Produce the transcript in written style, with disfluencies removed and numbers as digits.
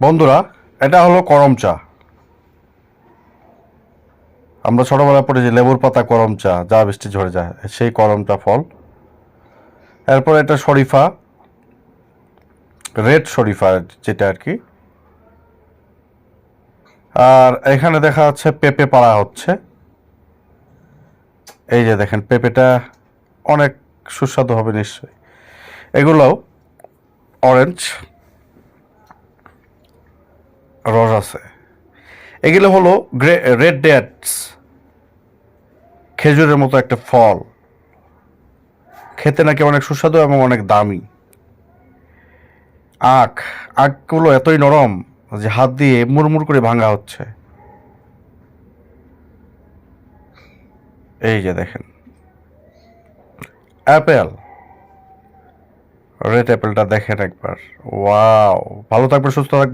বন্ধুরা, এটা হলো করম চা। আমরা ছোটবেলায় পড়েছি লেবুর পাতা করম চা, যা বৃষ্টি ঝরে যায়, সেই করম চা ফল। এরপর এটা শরীফা, রেড শরীফা যেটা আর কি। আর এখানে দেখা যাচ্ছে পেঁপে পাড়া হচ্ছে। এই যে দেখেন, পেঁপেটা অনেক সুস্বাদু হবে নিশ্চয়ই। এগুলোও অরেঞ্জ রস আছে। এগুলো হলো রেড ডেটস, খেজুরের মতো একটা ফল। খেতে নাকি অনেক সুস্বাদু এবং অনেক দামি। আখগুলো এতই নরম যে হাত দিয়ে মুড়মুড় করে ভাঙা হচ্ছে। এই যে দেখেন, অ্যাপেল, রেড অ্যাপেলটা দেখেন একবার। ওয়াও! ভালো থাকবেন, সুস্থ থাকবেন।